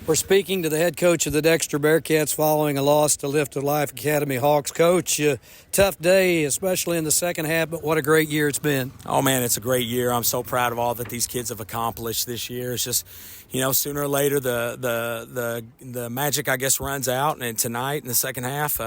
We're speaking to the head coach of the Dexter Bearcats following a loss to Lift of Life Academy Hawks. Coach, tough day, especially in the second half, but what a great year it's been. Oh, man, it's a great year. I'm so proud of all that these kids have accomplished this year. It's just, sooner or later the magic, I guess, runs out. And tonight in the second half,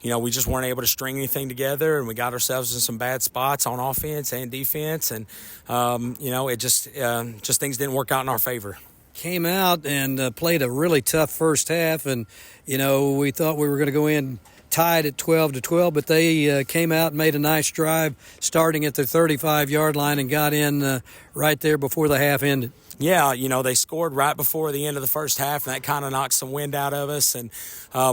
we just weren't able to string anything together, and we got ourselves in some bad spots on offense and defense. And, it just things didn't work out in our favor. Came out and played a really tough first half, and we thought we were going to go in tied at 12-12, but they came out and made a nice drive starting at their 35-yard line and got in right there before the half ended. Yeah, they scored right before the end of the first half, and that kind of knocked some wind out of us, and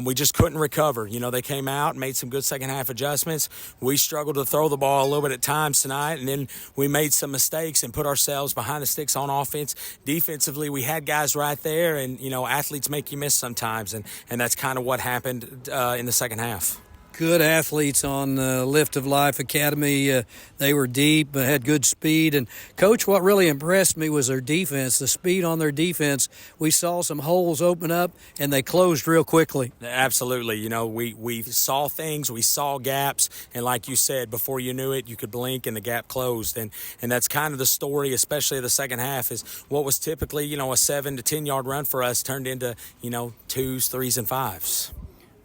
we just couldn't recover. They came out and made some good second-half adjustments. We struggled to throw the ball a little bit at times tonight, and then we made some mistakes and put ourselves behind the sticks on offense. Defensively, we had guys right there, and, athletes make you miss sometimes, and that's kind of what happened in the second half. Good athletes on Lift of Life Academy. They were deep, had good speed. And, Coach, what really impressed me was their defense, the speed on their defense. We saw some holes open up, and they closed real quickly. Absolutely. We saw things, we saw gaps, and like you said, before you knew it, you could blink and the gap closed. And that's kind of the story, especially the second half, is what was typically, a 7 to 10-yard run for us turned into, 2s, 3s, and 5s.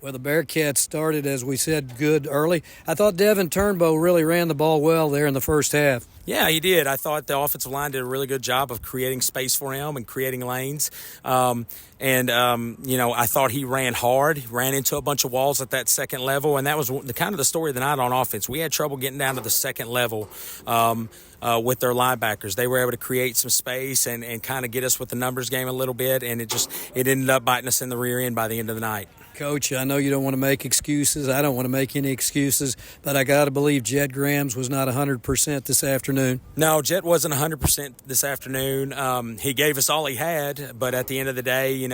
Well, the Bearcats started, as we said, good early. I thought Devin Turnbow really ran the ball well there in the first half. Yeah, he did. I thought the offensive line did a really good job of creating space for him and creating lanes. I thought he ran hard. He ran into a bunch of walls at that second level, and that was kind of the story of the night on offense. We had trouble getting down to the second level with their linebackers. They were able to create some space and kind of get us with the numbers game a little bit, and it ended up biting us in the rear end by the end of the night. Coach, I know you don't want to make excuses. I don't want to make any excuses, but I got to believe Jet Grams was not 100% this afternoon. No, Jet wasn't 100% this afternoon. He gave us all he had, but at the end of the day, he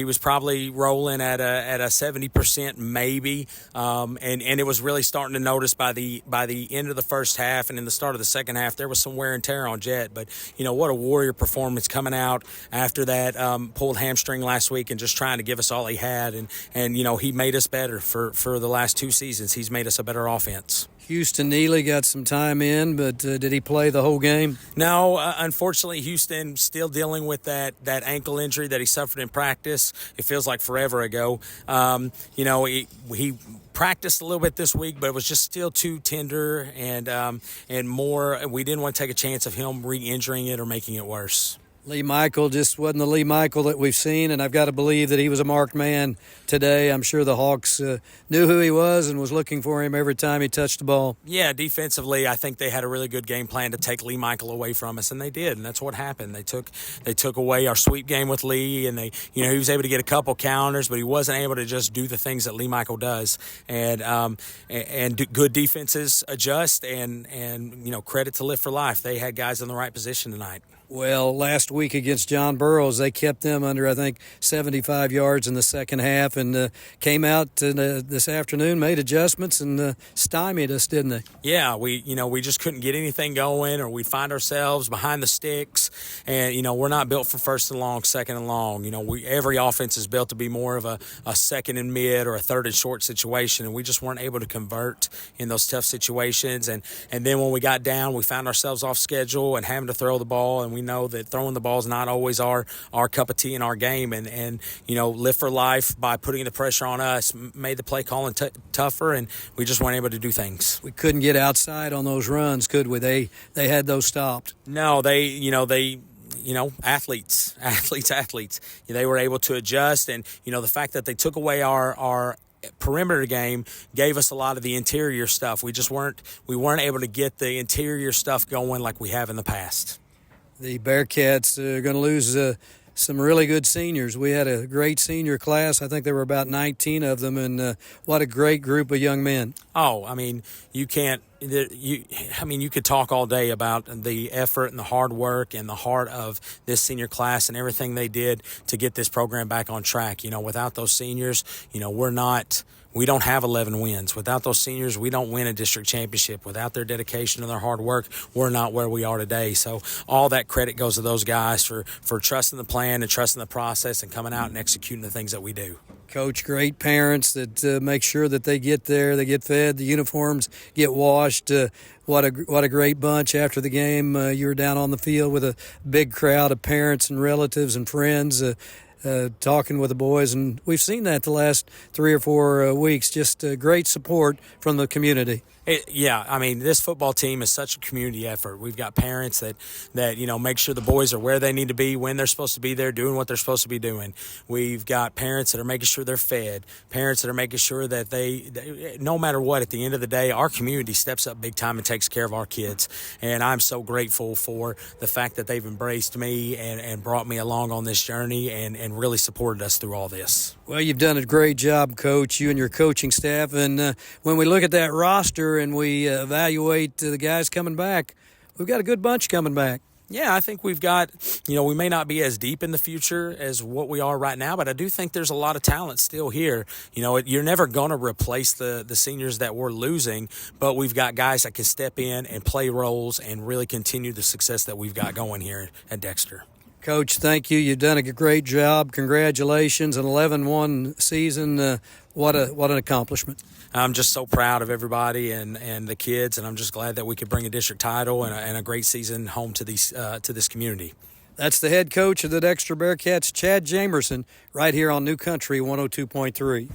was probably rolling at a 70% maybe, and it was really starting to notice by the end of the first half and in the start of the second half, there was some wear and tear on Jet. But what a warrior performance coming out after that pulled hamstring last week and just trying to give us all he had. And he made us better for the last 2 seasons. He's made us a better offense. Houston Neely got some time in, but did he play the whole game? No, unfortunately, Houston still dealing with that ankle injury that he suffered in practice. It feels like forever ago. He practiced a little bit this week, but it was just still too tender and more. We didn't want to take a chance of him re-injuring it or making it worse. Lee Michael just wasn't the Lee Michael that we've seen, and I've got to believe that he was a marked man today. I'm sure the Hawks knew who he was and was looking for him every time he touched the ball. Yeah, defensively, I think they had a really good game plan to take Lee Michael away from us, and they did, and that's what happened. They took away our sweep game with Lee, and he was able to get a couple counters, but he wasn't able to just do the things that Lee Michael does. And good defenses adjust, and credit to Lift for Life. They had guys in the right position tonight. Well, last week against John Burroughs, they kept them under, I think, 75 yards in the second half, and came out this afternoon, made adjustments, and stymied us, didn't they? Yeah, we just couldn't get anything going, or we'd find ourselves behind the sticks, and, we're not built for first and long, second and long. Every offense is built to be more of a second and mid or a third and short situation, and we just weren't able to convert in those tough situations. And then when we got down, we found ourselves off schedule and having to throw the ball, and we know that throwing the ball is not always our cup of tea in our game, and Lift for Life, by putting the pressure on us, made the play calling tougher, and we just weren't able to do things. We couldn't get outside on those runs, could we? They had those stopped. No, athletes. They were able to adjust, and the fact that they took away our perimeter game gave us a lot of the interior stuff. We weren't able to get the interior stuff going like we have in the past. The Bearcats are going to lose some really good seniors. We had a great senior class. I think there were about 19 of them, and what a great group of young men. Oh, I mean, you can't You could talk all day about the effort and the hard work and the heart of this senior class and everything they did to get this program back on track. Without those seniors, we don't have 11 wins. Without those seniors, we don't win a district championship. Without their dedication and their hard work, we're not where we are today. So all that credit goes to those guys for trusting the plan and trusting the process and coming out and executing the things that we do. Coach, great parents that make sure that they get there, they get fed, the uniforms get washed. What a great bunch after the game. You were down on the field with a big crowd of parents and relatives and friends talking with the boys, and we've seen that the last 3 or 4 weeks. Just great support from the community. This football team is such a community effort. We've got parents that make sure the boys are where they need to be, when they're supposed to be there, doing what they're supposed to be doing. We've got parents that are making sure they're fed, parents that are making sure that they no matter what, at the end of the day, our community steps up big time and takes care of our kids. And I'm so grateful for the fact that they've embraced me and brought me along on this journey and really supported us through all this. Well, you've done a great job, Coach, you and your coaching staff. And when we look at that roster and we evaluate the guys coming back, we've got a good bunch coming back. Yeah, I think we've got, we may not be as deep in the future as what we are right now, but I do think there's a lot of talent still here. You're never going to replace the seniors that we're losing, but we've got guys that can step in and play roles and really continue the success that we've got going here at Dexter. Coach, thank you. You've done a great job. Congratulations. An 11-1 season. What an accomplishment. I'm just so proud of everybody and the kids, and I'm just glad that we could bring a district title and a great season home to this community. That's the head coach of the Dexter Bearcats, Chad Jamerson, right here on New Country 102.3.